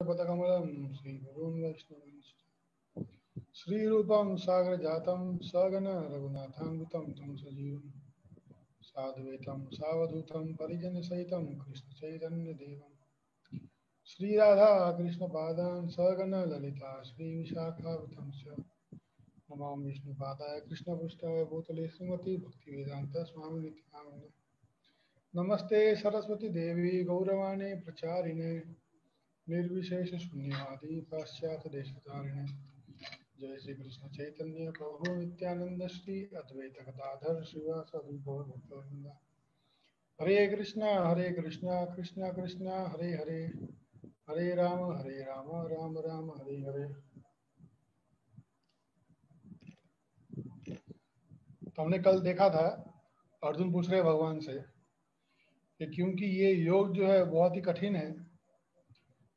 पदकमलं श्रीगुरून् वैष्णवांश्च श्रीरूपं सागरजातं सगण रघुनाथान्वितं तं सजीवं साद्वैतं सावधूतं परिजनसहितं कृष्णचैतन्यदेवं श्रीराधा कृष्णपादान् सगण ललिता श्रीविशाखावतं च नमामि विष्णुपादाय कृष्णपृष्ठाय भूतले श्रीमती भक्तिवेदान्त स्वामी नित्यानंद नमस्ते सरस्वती देवी गौरवाणी प्रचारिणे निर्विशेष शून्यवादी पाश्चात्य देशतारिणे जय श्री कृष्ण चैतन्य प्रभु नित्यानंद श्री अद्वैत गदाधर श्रीवासादि गौर भक्तवृंद हरे कृष्णा कृष्णा कृष्णा हरे हरे राम राम राम हरे हरे। तो हमने कल देखा था, अर्जुन पूछ रहे भगवान से कि क्योंकि ये योग जो है बहुत ही कठिन है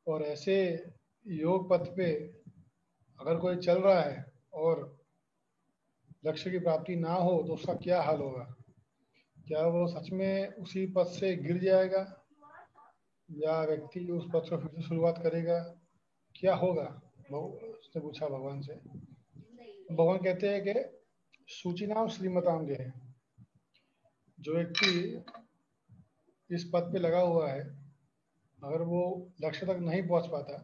और ऐसे योग पथ पे अगर कोई चल रहा है और लक्ष्य की प्राप्ति ना हो तो उसका क्या हाल होगा। क्या वो सच में उसी पथ से गिर जाएगा या व्यक्ति उस पथ से फिर से शुरुआत करेगा, क्या होगा। उसने पूछा भगवान से। भगवान कहते हैं कि सूचिनाम श्रीमताम है, जो व्यक्ति इस पथ पे लगा हुआ है अगर वो लक्ष्य तक नहीं पहुंच पाता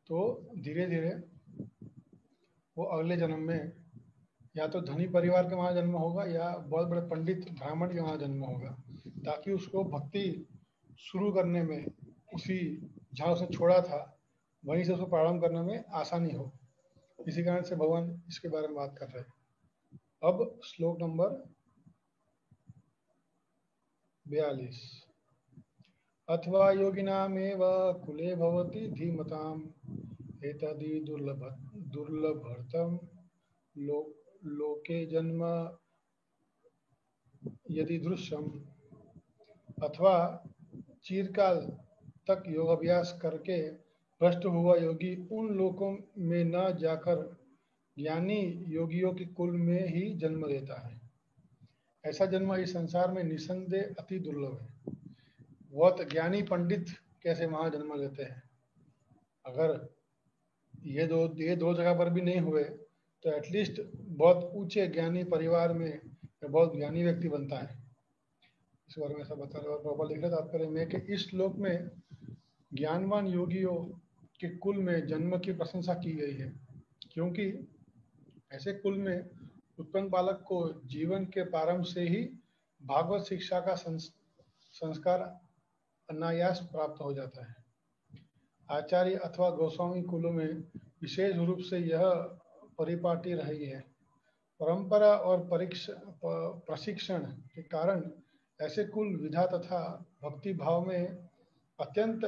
तो धीरे धीरे वो अगले जन्म में या तो धनी परिवार के वहाँ जन्म होगा या बहुत बड़े पंडित ब्राह्मण के वहाँ जन्म होगा, ताकि उसको भक्ति शुरू करने में उसी जहाँ उसने छोड़ा था वहीं से उसको प्रारंभ करने में आसानी हो। इसी कारण से भगवान इसके बारे में बात कर रहे हैं। अब श्लोक नंबर 42। अथवा योगिनामेव कुले भवति धीमताम् एतदि दुर्लभर्तम लोके जन्म यदि दृश्यम। अथवा चिरकाल तक योगाभ्यास करके भ्रष्ट हुआ योगी उन लोकों में न जाकर ज्ञानी योगियों के कुल में ही जन्म लेता है। ऐसा जन्म इस संसार में निसंदेह अति दुर्लभ है। बहुत ज्ञानी पंडित कैसे वहां जन्म लेते हैं, अगर ये दो जगह पर भी नहीं हुए तो एटलीस्ट बहुत ऊंचे ज्ञानी परिवार में बहुत ज्ञानी व्यक्ति बनता है। इस बारे में ऐसा बता रहे। और प्रभुपाद लिख रहे तात्पर्य में कि इस श्लोक में ज्ञानवान योगियों के कुल में जन्म की प्रशंसा की गई है, क्योंकि ऐसे कुल में उत्पन्न बालक को जीवन के प्रारंभ से ही भागवत शिक्षा का संस्कार अनायास प्राप्त हो जाता है। आचार्य अथवा गोस्वामी कुलों में विशेष रूप से यह परिपाटी रही है। परंपरा और प्रशिक्षण के कारण ऐसे कुल विधा तथा भक्ति भाव में अत्यंत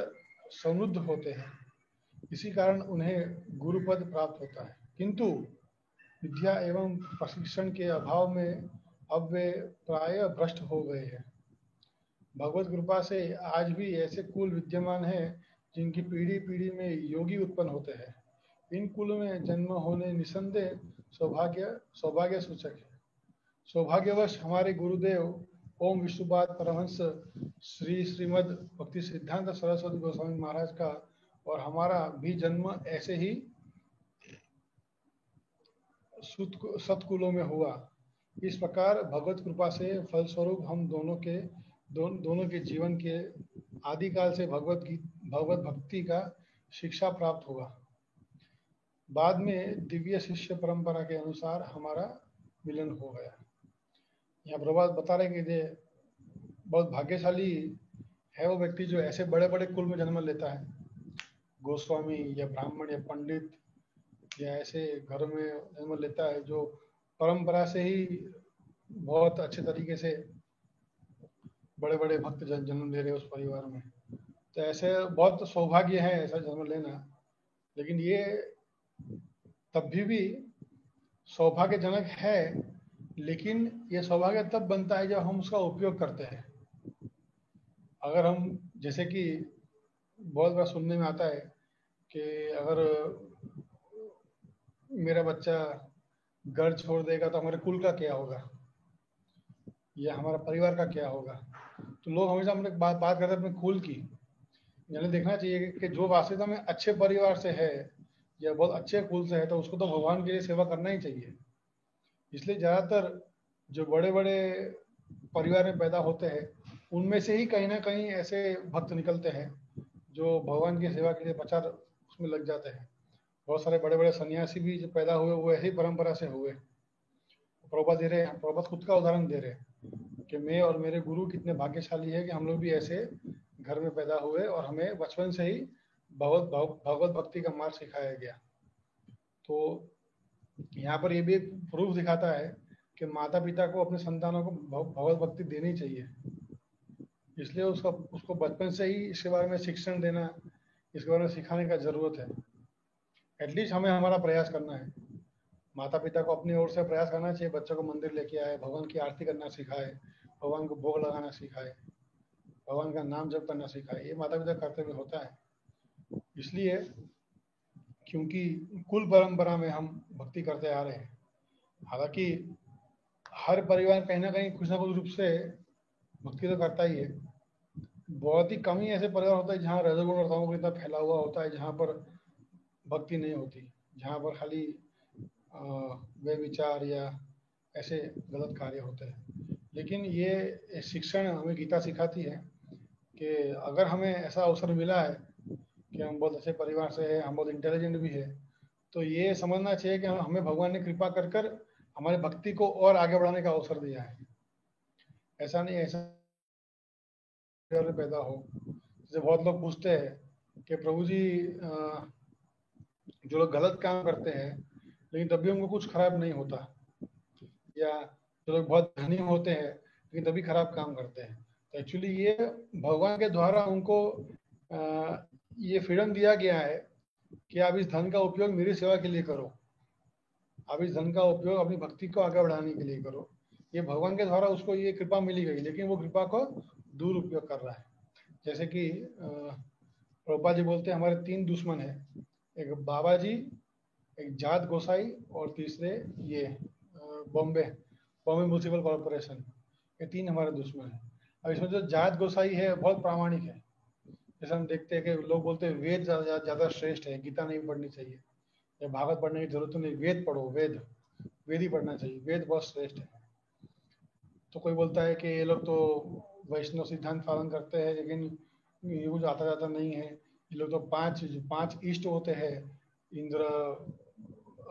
समृद्ध होते हैं। इसी कारण उन्हें गुरुपद प्राप्त होता है, किंतु विद्या एवं प्रशिक्षण के अभाव में अब वे प्राय भ्रष्ट हो गए हैं। भगवत कृपा से आज भी ऐसे कुल विद्यमान हैं जिनकी पीढ़ी पीढ़ी में योगी उत्पन्न होते हैं। इन कुलों में जन्म होने निसंदेह सौभाग्य सूचक है। सौभाग्यवश हमारे गुरुदेव ओम विष्णुपाद परमहंस श्रीमद भक्ति सिद्धांत सरस्वती गोस्वामी महाराज का और हमारा भी जन्म ऐसे ही सत्कुलों में हुआ। इस प्रकार भगवत कृपा से फलस्वरूप हम दोनों के जीवन के आदिकाल से भगवत भक्ति का शिक्षा प्राप्त हुआ। बाद में दिव्य शिष्य परंपरा के अनुसार हमारा मिलन हो गया। यहाँ प्रभात बता रहे कि बहुत भाग्यशाली है वो व्यक्ति जो ऐसे बड़े बड़े कुल में जन्म लेता है, गोस्वामी या ब्राह्मण या पंडित या ऐसे घर में जन्म लेता है जो परंपरा से ही बहुत अच्छे तरीके से बड़े बड़े भक्त जन्म ले रहे उस परिवार में। तो ऐसे बहुत सौभाग्य है ऐसा जन्म लेना, लेकिन ये तब भी सौभाग्यजनक है। लेकिन ये सौभाग्य तब बनता है जब हम उसका उपयोग करते हैं। अगर हम, जैसे कि बहुत बार सुनने में आता है कि अगर मेरा बच्चा घर छोड़ देगा तो हमारे कुल का क्या होगा या हमारा परिवार का क्या होगा। तो लोग हमेशा अपने बात करते हैं अपने कुल की, यानी देखना चाहिए कि जो वास्तविकता में अच्छे परिवार से है या बहुत अच्छे कुल से है तो उसको तो भगवान के लिए सेवा करना ही चाहिए। इसलिए ज़्यादातर जो बड़े बड़े परिवार में पैदा होते हैं उनमें से ही कहीं ना कहीं ऐसे भक्त निकलते हैं जो भगवान की सेवा के लिए प्रचार उसमें लग जाते हैं। बहुत सारे बड़े बड़े सन्यासी भी जो पैदा हुए वो ऐसी परंपरा से हुए। प्रभुपाद दे रहे हैं, प्रभुपाद खुद का उदाहरण दे रहे हैं कि मैं और मेरे गुरु कितने भाग्यशाली है कि हम लोग भी ऐसे घर में पैदा हुए और हमें बचपन से ही भगवत भक्ति का मार्ग सिखाया गया। तो यहाँ पर ये भी एक प्रूफ दिखाता है कि माता पिता को अपने संतानों को भगवत भक्ति देनी चाहिए। इसलिए उसको बचपन से ही इसके बारे में शिक्षण देना, इसके बारे में सिखाने का ज़रूरत है। एटलीस्ट हमें हमारा प्रयास करना है। माता पिता को अपनी ओर से प्रयास करना चाहिए, बच्चों को मंदिर लेके आए, भगवान की आरती करना सिखाए, भगवान को भोग लगाना सिखाए, भगवान का नाम जप करना सिखाए। ये माता पिता कर्तव्य होता है। इसलिए क्योंकि कुल परंपरा में हम भक्ति करते आ रहे हैं। हालांकि हर परिवार कहीं ना कहीं कुछ ना कुछ रूप से भक्ति तो करता ही है। बहुत ही कम ही ऐसे परिवार होता है जहाँ रजोगुण और तमोगुण इतना फैला हुआ होता है जहाँ पर भक्ति नहीं होती, जहाँ पर खाली वे विचार या ऐसे गलत कार्य होते हैं। लेकिन ये शिक्षण हमें गीता सिखाती है कि अगर हमें ऐसा अवसर मिला है कि हम बहुत अच्छे परिवार से हैं, हम बहुत इंटेलिजेंट भी है, तो ये समझना चाहिए कि हमें भगवान ने कृपा कर कर हमारी भक्ति को और आगे बढ़ाने का अवसर दिया है। ऐसा नहीं ऐसा पैदा हो। जैसे बहुत लोग पूछते हैं कि प्रभु जी जो लोग गलत काम करते हैं लेकिन तब भी उनको कुछ खराब नहीं होता, या जो लोग बहुत धनी होते हैं लेकिन तभी खराब काम करते हैं, तो एक्चुअली ये भगवान के द्वारा उनको ये फ्रीडम दिया गया है कि आप इस धन का उपयोग मेरी सेवा के लिए करो, आप इस धन का उपयोग अपनी भक्ति को आगे बढ़ाने के लिए करो। ये भगवान के द्वारा उसको ये कृपा मिली गई, लेकिन वो कृपा को दुरुपयोग कर रहा है। जैसे कि प्रभुपाद जी बोलते हैं हमारे 3 दुश्मन हैं, एक बाबा जी, एक जात गोसाई और तीसरे ये बॉम्बे बॉम्बे म्यूनसिपल कॉरपोरेशन। ये 3 हमारे दुश्मन हैं। अब इसमें जो जात गोसाई है बहुत प्रामाणिक है। जैसे हम देखते हैं कि लोग बोलते हैं वेद ज़्यादा श्रेष्ठ है, गीता नहीं पढ़नी चाहिए या भागवत पढ़ने की जरूरत नहीं, वेद पढ़ो, वेद वेद ही पढ़ना चाहिए, वेद बहुत श्रेष्ठ है। तो कोई बोलता है कि ये लोग तो वैष्णव सिद्धांत पालन करते हैं लेकिन ये कुछ आता जाता नहीं है। ये लोग तो पांच इष्ट होते हैं, इंद्र,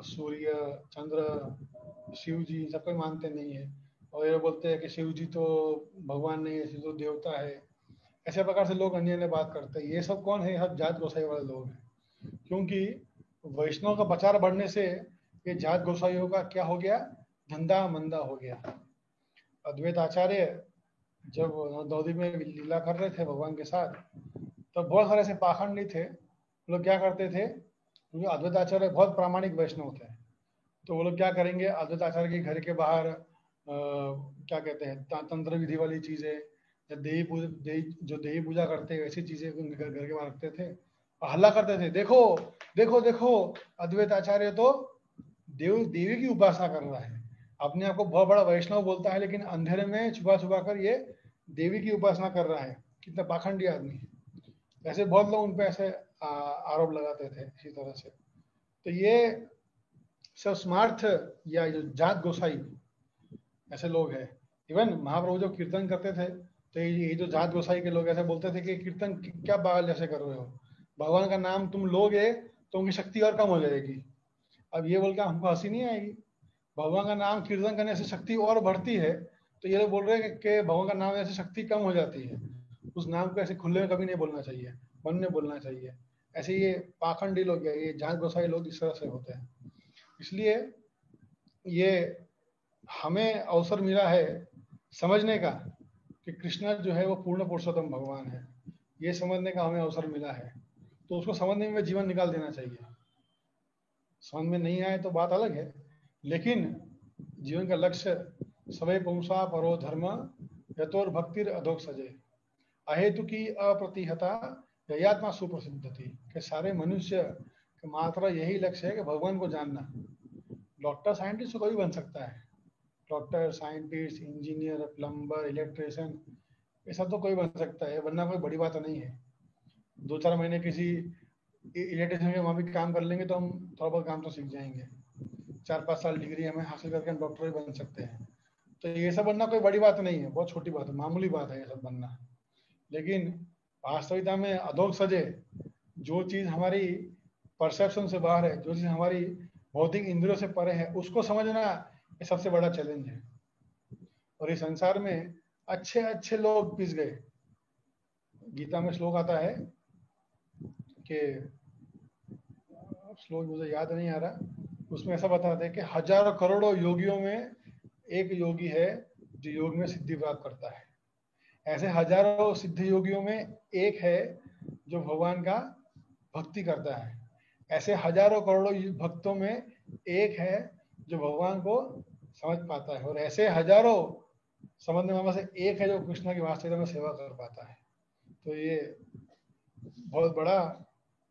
सूर्य, चंद्र, शिव जी, सबको मानते नहीं है। और ये बोलते हैं कि शिव जी तो भगवान नहीं है, शिव तो देवता है। ऐसे प्रकार से लोग अन्य अन्य बात करते हैं। ये सब कौन है? सब जात गोसाई वाले लोग हैं। क्योंकि वैष्णव का प्रचार बढ़ने से ये जात गोसाइयों का क्या हो गया? धंधा मंदा हो गया। अद्वैत आचार्य जब नवद्वीप में लीला कर रहे थे भगवान के साथ, तो बहुत सारे ऐसे पाखंडी थे। लोग क्या करते थे, क्योंकि अद्वैत आचार्य बहुत प्रामाणिक वैष्णव थे, तो वो लोग क्या करेंगे, अद्वैत आचार्य के घर के बाहर क्या कहते हैं तंत्र विधि वाली चीज़ें या जो देवी पूजा करते हैं वैसी चीज़ें उनके घर के बाहर रखते थे और हल्ला करते थे, देखो देखो देखो अद्वैत आचार्य तो देवी की उपासना कर रहा है। अपने आप को बहुत बड़ा वैष्णव बोलता है लेकिन अंधेरे में छुपा छुपा कर ये देवी की उपासना कर रहा है। कितना पाखंडी आदमी है। ऐसे बहुत लोग उन पर ऐसे आरोप लगाते थे इसी तरह से। तो ये सब स्मार्थ या जो जात गोसाई ऐसे लोग हैं। इवन महाप्रभु जो कीर्तन करते थे तो ये जो जात गोसाई के लोग ऐसे बोलते थे कि कीर्तन क्या पागल जैसे कर रहे हो, भगवान का नाम तुम लोगे तो उनकी शक्ति और कम हो जाएगी। अब ये बोल के हमको हंसी नहीं आएगी? भगवान का नाम कीर्तन करने से शक्ति और बढ़ती है, तो ये लोग बोल रहे हैं कि भगवान का नाम ऐसे शक्ति कम हो जाती है। उस नाम को ऐसे खुले में कभी नहीं बोलना चाहिए, मन में बोलना चाहिए। ऐसे ये पाखंडी लोग है, ये जात गोसाई लोग इस तरह से होते हैं। इसलिए ये हमें अवसर मिला है समझने का कि कृष्ण जो है वो पूर्ण पुरुषोत्तम भगवान है। ये समझने का हमें अवसर मिला है, तो उसको समझने में जीवन निकाल देना चाहिए। समझ में नहीं आए तो बात अलग है, लेकिन जीवन का लक्ष्य सवै पुंसा परो धर्म यतोर भक्तिर अधोक सजे अहेतु की अप्रतिहता ययात्मा सुप्रसिद्ध थी। कि सारे मनुष्य का मात्र यही लक्ष्य है कि भगवान को जानना। डॉक्टर साइंटिस्ट कोई बन सकता है, doctor scientist engineer plumber electrician, ये सब तो कोई बन सकता है, बनना कोई बड़ी बात नहीं है। 2-4 महीने किसी इलेक्ट्रिशियन के वहाँ भी काम कर लेंगे तो हम थोड़ा बहुत काम तो सीख जाएंगे। 4-5 साल डिग्री हमें हासिल करके हम डॉक्टर भी बन सकते हैं। तो ये सब बनना कोई बड़ी बात नहीं है, बहुत छोटी बात है, मामूली बात है ये सब बनना। लेकिन वास्तविकता में अधोग सजे, जो चीज़ हमारी परसेप्शन से बाहर है, जो चीज़ हमारी भौतिक इंद्रियों से परे है, उसको समझना ये सबसे बड़ा चैलेंज है। और इस संसार में अच्छे अच्छे लोग पिस गए। गीता में श्लोक आता है कि, श्लोक मुझे याद नहीं आ रहा, उसमें ऐसा बताते हैं कि हजारों करोड़ों योगियों में एक योगी है जो योग में सिद्धि प्राप्त करता है। ऐसे हजारों सिद्ध योगियों में एक है जो भगवान का भक्ति करता है। ऐसे हजारों करोड़ों भक्तों में एक है जो भगवान को समझ पाता है। और ऐसे हजारों समझने वालों से एक है जो कृष्ण की वास्तविकता में सेवा कर पाता है। तो ये बहुत बड़ा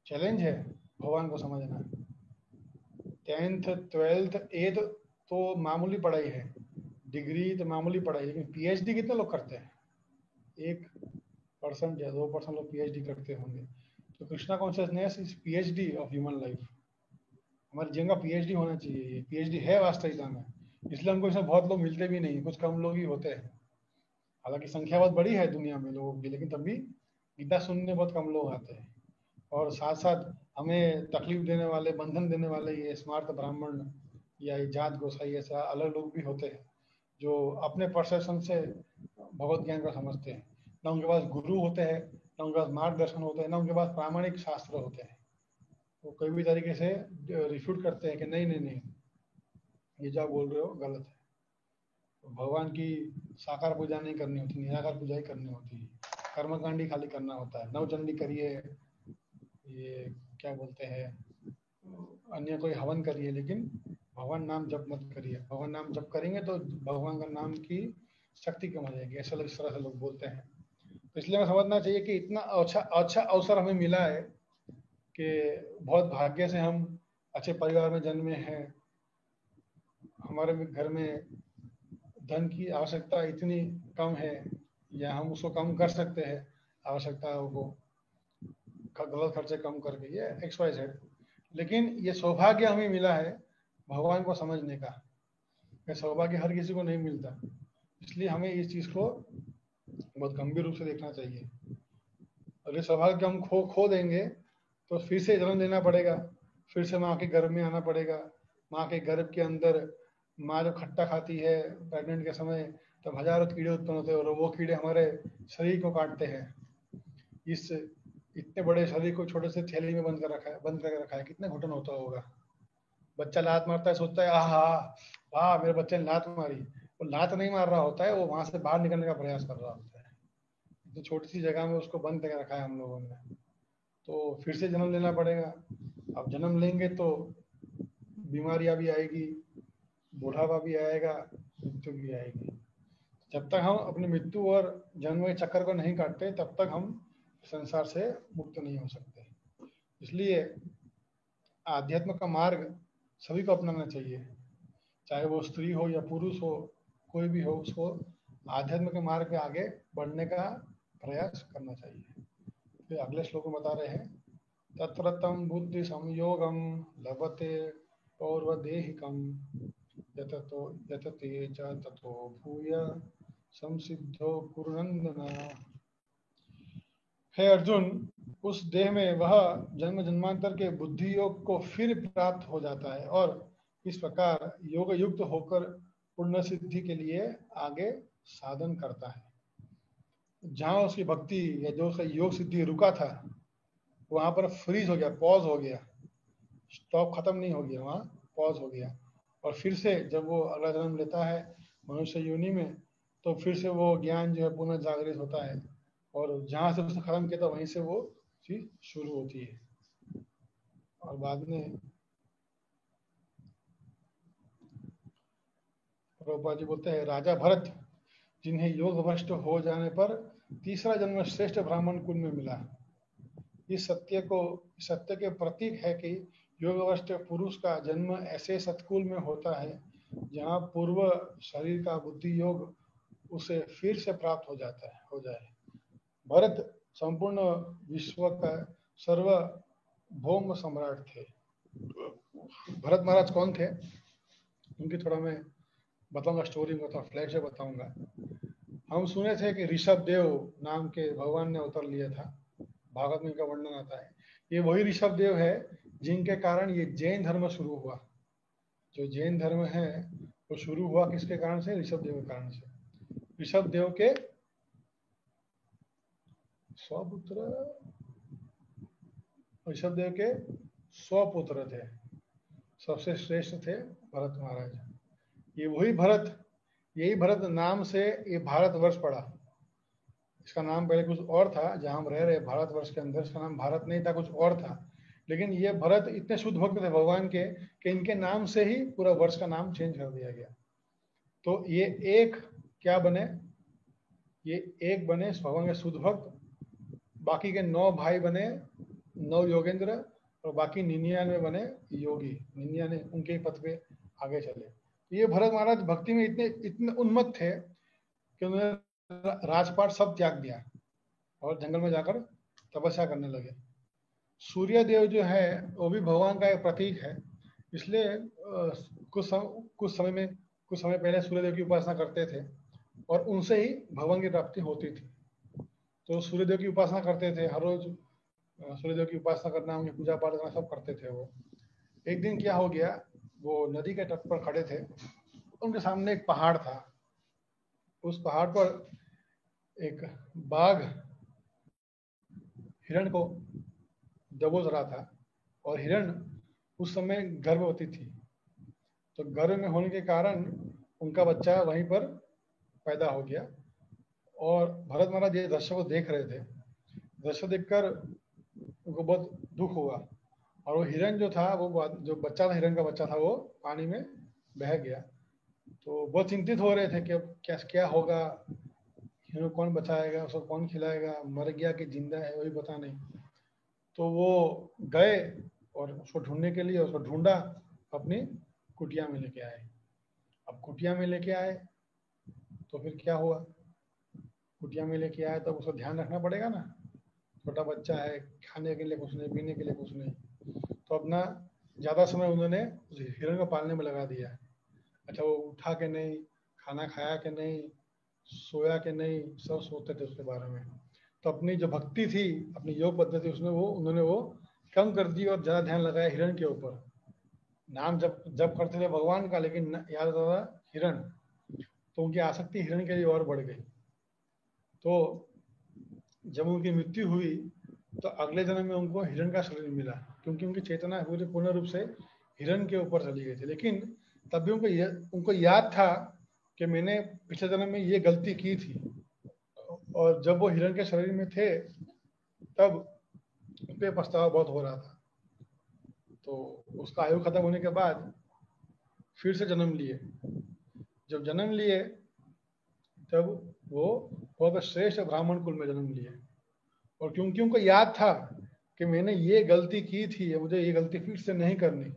चैलेंज है भगवान को समझना। 10th 12th 8th तो मामूली पढ़ाई है, डिग्री तो मामूली पढ़ाई, लेकिन पीएचडी कितने लोग करते हैं? 1% या 2% लोग पीएचडी करते होंगे। तो Krishna consciousness is PhD of human life. हमारे जीवन का पीएचडी होना चाहिए। ये पीएचडी है वास्तविकता में, इसलिए हमको इसमें बहुत लोग मिलते भी नहीं, कुछ कम लोग ही होते हैं। हालांकि संख्या बहुत बड़ी है दुनिया में लोगों की, लेकिन तब भी गीता सुनने बहुत कम लोग आते हैं। और साथ साथ हमें तकलीफ देने वाले, बंधन देने वाले ये स्मार्ट ब्राह्मण या ये जात गोसाई ऐसा अलग लोग भी होते हैं जो अपने परसेप्शन से भगवत ज्ञान को समझते हैं। ना उनके पास गुरु होते हैं, ना उनके पास मार्गदर्शन होते हैं, ना उनके पास प्रामाणिक शास्त्र होते हैं। वो कोई भी तरीके से रिफ्यूट करते हैं कि नहीं नहीं नहीं, ये जो आप बोल रहे हो गलत है। तो भगवान की साकार पूजा नहीं करनी होती, निराकार पूजा ही करनी होती है। कर्मकांडी खाली करना होता है। नवचंडी करिए, ये क्या बोलते हैं, अन्य कोई हवन करिए, लेकिन भगवान नाम जप मत करिए। भगवान नाम जप करेंगे तो भगवान का नाम की शक्ति कम हो जाएगी, ऐसा इस तरह से लोग बोलते हैं। तो इसलिए हमें समझना चाहिए कि इतना अच्छा अच्छा अवसर हमें मिला है कि बहुत भाग्य से हम अच्छे परिवार में जन्मे हैं। हमारे घर में धन की आवश्यकता इतनी कम है या हम उसको कम कर सकते हैं आवश्यकताओं को, गलत खर्चे कम करके, ये XYZ। लेकिन ये सौभाग्य हमें मिला है भगवान को समझने का। ये सौभाग्य हर किसी को नहीं मिलता, इसलिए हमें इस चीज़ को बहुत गंभीर रूप से देखना चाहिए। और ये सौभाग्य हम खो देंगे तो फिर से जन्म लेना पड़ेगा, फिर से माँ के गर्भ में आना पड़ेगा। माँ के गर्भ के अंदर माँ जब खट्टा खाती है प्रेग्नेंट के समय, तब हजारों कीड़े उत्पन्न होते हैं और वो कीड़े हमारे शरीर को काटते हैं। इस इतने बड़े शरीर को छोटे से थैली में बंद करके रखा है, कितना घुटन होता होगा। बच्चा लात मारता है, सोचता है आहा वाह मेरे बच्चे ने लात मारी। वो लात नहीं मार रहा होता है, वो वहां से बाहर निकलने का प्रयास कर रहा होता है। तो छोटी सी जगह में उसको बंद करके रखा है हम लोगों ने। तो फिर से जन्म लेना पड़ेगा। अब जन्म लेंगे तो बीमारियां भी आएगी, बुढ़ापा भी आएगा, मृत्यु भी आएगी। जब तक हम अपनी मृत्यु और जन्म के चक्कर को नहीं काटते तब तक हम संसार से मुक्त नहीं हो सकते। इसलिए आध्यात्म का मार्ग सभी को अपनाना चाहिए, चाहे वो स्त्री हो या पुरुष हो, कोई भी हो, उसको आध्यात्म के मार्ग पे आगे बढ़ने का प्रयास करना चाहिए। फिर अगले श्लोक में बता रहे हैं, तत्र तं बुद्धि संयोगम लभते पौर्वदेहिकम यततो यतते च ततो भूय संसिद्धो कुरुनंदन। हे अर्जुन, उस देह में वह जन्म जन्मांतर के बुद्धि योग को फिर प्राप्त हो जाता है और इस प्रकार योग युक्त होकर पुण्य सिद्धि के लिए आगे साधन करता है। जहाँ उसकी भक्ति या जो उसका योग सिद्धि रुका था वहां पर फ्रीज हो गया, पॉज हो गया, स्टॉप खत्म नहीं हो गया, वहां पॉज हो गया। और फिर से जब वो अगला जन्म लेता है मनुष्य योनि में, तो फिर से वो ज्ञान जो है पुनः जागृत होता है और जहां से उसने खत्म किया था वहीं से वो चीज शुरू होती है। और बाद में प्रभुपाद जी बोलते हैं, राजा भरत जिन्हें योग भ्रष्ट हो जाने पर तीसरा जन्म श्रेष्ठ ब्राह्मण कुल में मिला। इस सत्य के प्रतीक है कि योगभ्रष्ट पुरुष का जन्म ऐसे सत्कुल में होता है जहाँ पूर्व शरीर का बुद्धि योग उसे फिर से प्राप्त हो जाता है, हो जाए। भरत संपूर्ण विश्व का सर्वभौम सम्राट थे। भरत महाराज कौन थे, उनकी थोड़ा मैं बताऊंगा, स्टोरी में थोड़ा फ्लैश से बताऊंगा। हम सुने थे कि ऋषभ देव नाम के भगवान ने अवतार लिया था, भागवत में इनका वर्णन आता है। ये वही ऋषभ देव है जिनके कारण ये जैन धर्म शुरू हुआ। जो जैन धर्म है वो शुरू हुआ किसके कारण से, ऋषभ देव के कारण से। ऋषभ देव के स्वपुत्र, ऋषभ देव के स्वपुत्र थे, सबसे श्रेष्ठ थे भरत महाराज। ये वही भरत, यही भरत नाम से ये भारतवर्ष पड़ा। इसका नाम पहले कुछ और था, जहां हम रह रहे भारतवर्ष के अंदर इसका नाम भारत नहीं था, कुछ और था। लेकिन ये भरत इतने शुद्ध भक्त थे भगवान के कि इनके नाम से ही पूरा वर्ष का नाम चेंज कर दिया गया। तो ये एक क्या बने, ये एक बने भगवान के शुद्ध भक्त, बाकी के 9 भाई बने 9 योगेंद्र, और बाकी 99 बने योगी। 99 उनके ही पथ पे आगे चले। ये भरत महाराज भक्ति में इतने इतने उन्मत्त थे कि उन्होंने राजपाट सब त्याग दिया और जंगल में जाकर तपस्या करने लगे। सूर्य देव जो है वो भी भगवान का एक प्रतीक है, इसलिए कुछ समय पहले सूर्य देव की उपासना करते थे और उनसे ही भगवान की प्राप्ति होती थी। तो सूर्य देव की उपासना करते थे, हर रोज सूर्य देव की उपासना करना, उनकी पूजा पाठ करना सब करते थे वो। एक दिन क्या हो गया, वो नदी के तट पर खड़े थे, उनके सामने एक पहाड़ था। उस पहाड़ पर एक बाघ हिरण को दबोच रहा था और हिरण उस समय गर्भवती थी। तो गर्भ में होने के कारण उनका बच्चा वहीं पर पैदा हो गया और भरत महाराज ये दृश्य को देख रहे थे। दृश्य देखकर उनको बहुत दुख हुआ और वो हिरण जो था, वो जो बच्चा था, हिरण का बच्चा था, वो पानी में बह गया। तो बहुत चिंतित हो रहे थे कि अब क्या क्या होगा, हिरण कौन बचाएगा, उसको कौन खिलाएगा, मर गया कि जिंदा है वही पता नहीं। तो वो गए और उसको ढूंढने के लिए उसको ढूंढा, अपनी कुटिया में लेके आए। अब कुटिया में लेके आए तो फिर क्या हुआ, कुटिया में लेके आए तब उसका ध्यान रखना पड़ेगा ना, छोटा बच्चा है, खाने के लिए कुछ नहीं, पीने के लिए कुछ नहीं। तो अपना ज़्यादा समय उन्होंने हिरण को पालने में लगा दिया। अच्छा, वो उठा के नहीं, खाना खाया कि नहीं, सोया कि नहीं, सब सोचते थे उसके बारे में। तो अपनी जो भक्ति थी, अपनी योग पद्धति, उसमें वो उन्होंने वो कम कर दी और ज़्यादा ध्यान लगाया हिरण के ऊपर। नाम जब करते थे भगवान का, लेकिन याद आता था हिरण। तो उनकी आसक्ति हिरण के लिए और बढ़ गई। तो जब उनकी मृत्यु हुई तो अगले जन्म में उनको हिरण का शरीर मिला, क्योंकि उनकी चेतना पूर्ण रूप से हिरण के ऊपर चली गई थी। लेकिन तब भी उनको याद था कि मैंने पिछले जन्म में ये गलती की थी, और जब वो हिरण के शरीर में थे तब उन पे पछतावा बहुत हो रहा था। तो उसका आयु खत्म होने के बाद फिर से जन्म लिए। जब जन्म लिए तब वो बहुत श्रेष्ठ ब्राह्मण कुल में जन्म लिए, और क्योंकि उनको याद था कि मैंने ये गलती की थी, मुझे ये गलती फिर से नहीं करनी,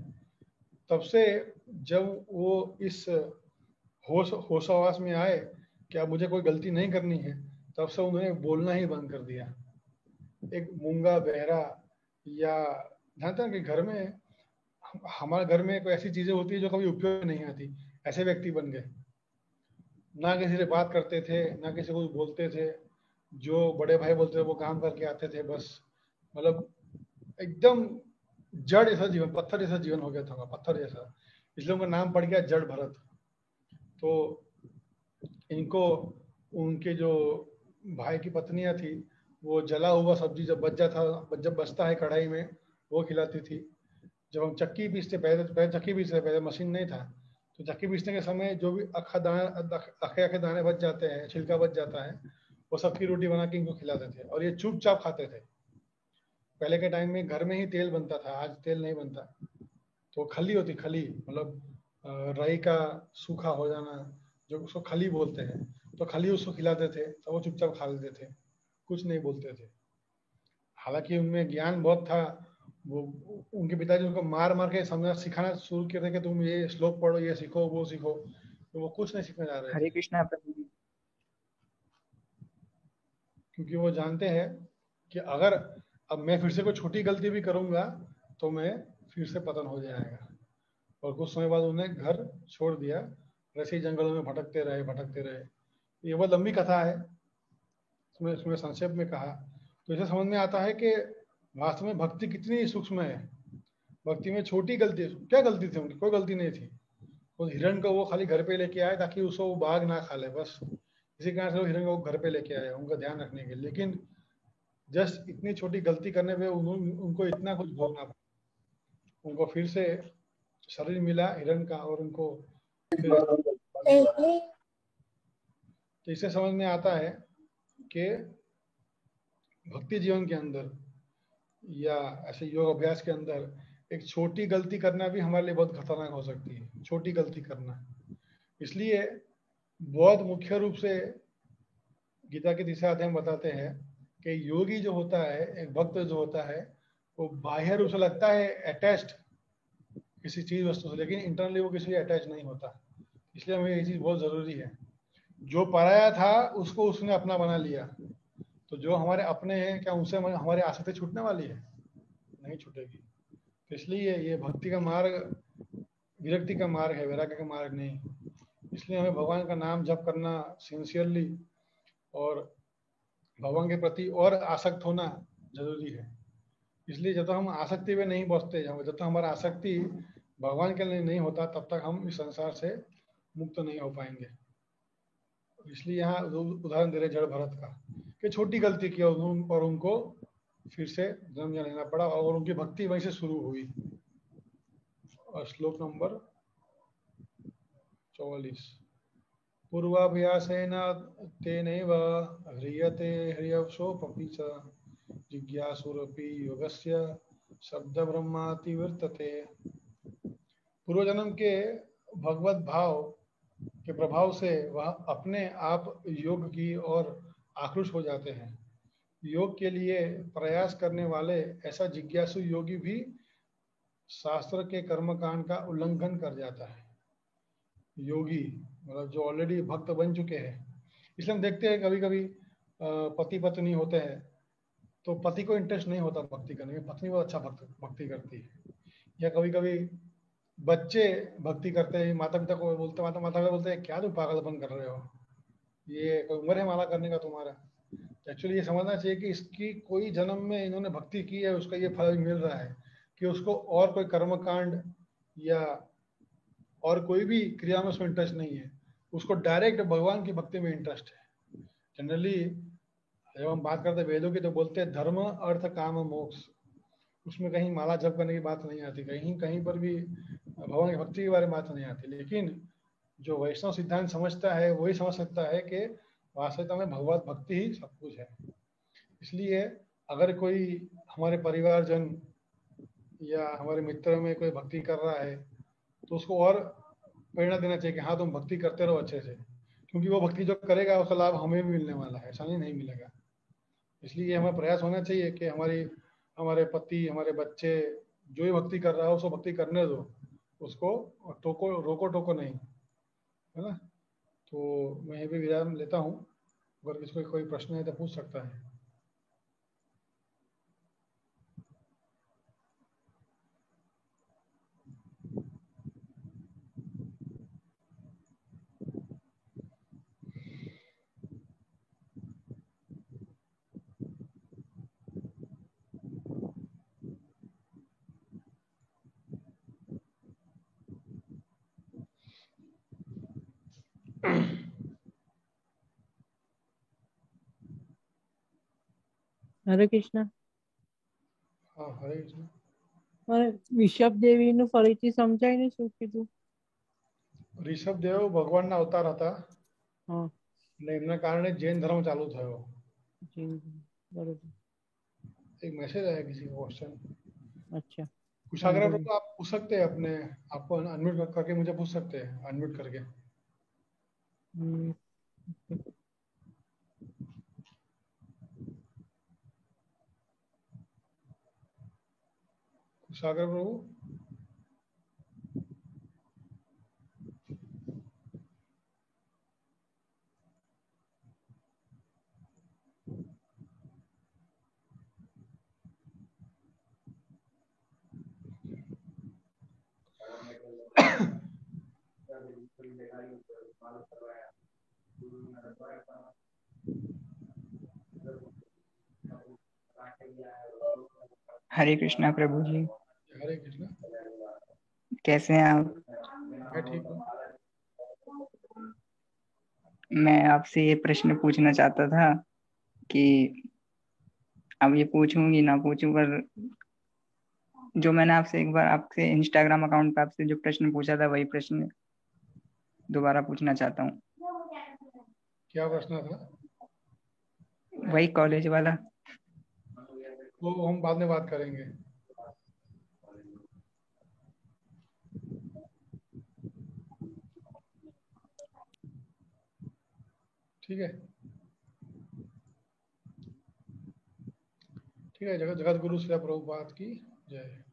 तब से जब वो इस होशावास में आए कि अब मुझे कोई गलती नहीं करनी है, तब से उन्होंने बोलना ही बंद कर दिया। एक मूंगा बहरा, या जानते हैं कि घर में, हमारे घर में कोई ऐसी चीजें होती है जो कभी उपयोग नहीं आती, ऐसे व्यक्ति बन गए। ना किसी से बात करते थे, ना किसी को बोलते थे, जो बड़े भाई बोलते थे वो काम करके आते थे बस। मतलब एकदम जड़ जैसा जीवन, पत्थर जैसा जीवन हो गया था, पत्थर जैसा। इसलिए उनका नाम पड़ गया जड़ भरत। तो इनको उनके जो भाई की पत्नियां थी, वो जला हुआ सब्जी जब जब बचता है कढ़ाई में, वो खिलाती थी। जब हम चक्की पीसते, पहले चक्की पीसते, पहले मशीन नहीं था, तो चक्की पीसने के समय जो भी अखे दाने बच जाते हैं, छिलका बच जाता है, वो सबकी रोटी बना के इनको खिलाते थे और ये चुपचाप खाते थे। पहले के टाइम में घर में ही तेल बनता था, आज तेल नहीं बनता। तो खली होती, खली मतलब राई का सूखा हो जाना, जो उसको खली बोलते हैं, तो खली उसको खिलाते थे तो वो चुपचाप खा लेते थे, कुछ नहीं बोलते थे। हालांकि उनमें ज्ञान बहुत था। वो उनके पिताजी उनको मार मार के समझा सिखाना शुरू किए थे कि तुम ये श्लोक पढ़ो, ये सीखो, वो सीखो, तो वो कुछ नहीं सीखने जा रहे हरे थे, कृष्णा प्रभु जी। क्योंकि वो जानते हैं कि अगर अब मैं फिर से कोई छोटी गलती भी करूंगा तो मैं फिर से पतन हो जाएगा। और कुछ समय बाद उन्हें घर छोड़ दिया, ऐसे ही जंगलों में भटकते रहे भटकते रहे। ये बहुत लंबी कथा है, इसमें इसमें संक्षेप में कहा तो इसे समझ में आता है कि वास्तव में भक्ति कितनी सूक्ष्म है। भक्ति में छोटी गलती, क्या गलती थी उनकी? कोई गलती नहीं थी। उस हिरण को वो खाली घर पे लेके आए ताकि उसको वो बाघ ना खा ले, बस इसी कारण से वो हिरण को घर पे लेके आए उनका ध्यान रखने के लिए। लेकिन जस्ट इतनी छोटी गलती करने पे उनको इतना कुछ भोगना पड़ा। उनको फिर से शरीर मिला हिरण का और उनको फिर तो इससे समझ में आता है कि भक्ति जीवन के अंदर या ऐसे योग अभ्यास के अंदर एक छोटी गलती करना भी हमारे लिए बहुत खतरनाक हो सकती है, छोटी गलती करना। इसलिए बौद्ध मुख्य रूप से गीता के तीसरे अध्याय में बताते हैं कि योगी जो होता है, एक भक्त जो होता है, वो बाह्य रूप से लगता है अटैच्ड किसी चीज वस्तु से, लेकिन इंटरनली वो किसी से अटैच नहीं होता। इसलिए हमें ये चीज बहुत जरूरी है। जो पराया था उसको उसने अपना बना लिया, तो जो हमारे अपने हैं क्या उनसे हमारी आसक्ति छूटने वाली है? नहीं छूटेगी। तो इसलिए ये भक्ति का मार्ग विरक्ति का मार्ग है, वैराग्य का मार्ग नहीं। इसलिए हमें भगवान का नाम जप करना सिंसियरली और भगवान के प्रति और आसक्त होना जरूरी है। इसलिए जब तक हम आसक्ति में नहीं पहुंचते, जब तक हमारा आसक्ति भगवान के लिए नहीं होता, तब तक हम इस संसार से मुक्त नहीं हो पाएंगे। इसलिए यहाँ उदाहरण दे रहे जड़ भरत का कि छोटी गलती की और उनको फिर से जन्म लेना पड़ा और उनकी भक्ति वहीं से शुरू हुई। और श्लोक नंबर 44 पूर्वाभ्यासेन तेनैव ह्रियते ह्रियवशोऽपि च जिज्ञासुरपि योगस्य शब्द ब्रह्माति वर्तते। पूर्व जन्म के भगवत भाव के प्रभाव से वह अपने आप योग की ओर आकृष्ट हो जाते हैं। योग के लिए प्रयास करने वाले ऐसा जिज्ञासु योगी भी शास्त्र के कर्मकांड का उल्लंघन कर जाता है। योगी मतलब जो ऑलरेडी भक्त बन चुके हैं। इसलिए हम देखते हैं कभी कभी पति पत्नी होते हैं तो पति को इंटरेस्ट नहीं होता भक्ति करने में, पत्नी बहुत अच्छा भक्ति करती है। या कभी कभी बच्चे भक्ति करते हैं, माता पिता को बोलते, माता पिता बोलते हैं क्या तुम पागलपन कर रहे हो, ये कोई उम्र है माला करने का तुम्हारा। एक्चुअली ये समझना चाहिए कि इसकी कोई जन्म में इन्होंने भक्ति की है, उसका ये फल मिल रहा है कि उसको और कोई कर्मकांड या और कोई भी क्रिया में उसमें इंटरेस्ट नहीं है, उसको डायरेक्ट भगवान की भक्ति में इंटरेस्ट है। जनरली जब हम बात करते हैं वेदों की तो बोलते हैं धर्म अर्थ काम मोक्ष, उसमें कहीं माला जप करने की बात नहीं आती, कहीं कहीं पर भी भगवान की भक्ति के बारे में बात नहीं आती। लेकिन जो वैष्णव सिद्धांत समझता है वही समझ सकता है कि वास्तविकता में भगवत भक्ति ही सब कुछ है। इसलिए अगर कोई हमारे परिवारजन या हमारे मित्र में कोई भक्ति कर रहा है तो उसको और प्रेरणा देना चाहिए कि हाँ तुम भक्ति करते रहो अच्छे से, क्योंकि वो भक्ति जो करेगा उसका लाभ हमें भी मिलने वाला है, ऐसा नहीं मिलेगा। इसलिए हमें प्रयास होना चाहिए कि हमारे पति, हमारे बच्चे जो भी भक्ति कर रहा हो उसको भक्ति करने दो, उसको टोको रोको टोको नहीं, है ना। तो मैं यहीं पे विराम लेता हूँ, अगर किसी को कोई प्रश्न है तो पूछ सकता है। હરે કૃષ્ણ. हाँ हरे कृष्ण। મારે વિષભ દેવીનું ફરીથી સમજાય ને શું કીધું? ऋषभ देव ભગવાનના અવતાર હતા હા ને એમના કારણે जैन धर्म चालू થયો। જી બરોબર. एक मैसेज आया किसी का क्वेश्चन। अच्छा कुछ વાંધો अगर નહીં. तो आप पूछ सकते हैं अपने, आपको अनम्यूट करके मुझे पूछ सकते हैं, अनम्यूट करके। હમ, सागर प्रभु। हरे कृष्णा प्रभु जी। हरे कृष्णा। कैसे हैं आप? मैं ठीक हूँ। मैं आपसे ये प्रश्न पूछना चाहता था कि अब ये पूछूं कि ना पूछूं, पर जो मैंने आपसे एक बार आपसे इंस्टाग्राम अकाउंट पे आपसे जो प्रश्न पूछा था वही प्रश्न दोबारा पूछना चाहता हूँ। क्या प्रश्न था? वही कॉलेज वाला। वो हम बाद में बात करेंगे। ठीक है, ठीक है। जगत जगत गुरु श्री प्रभुपाद की जय।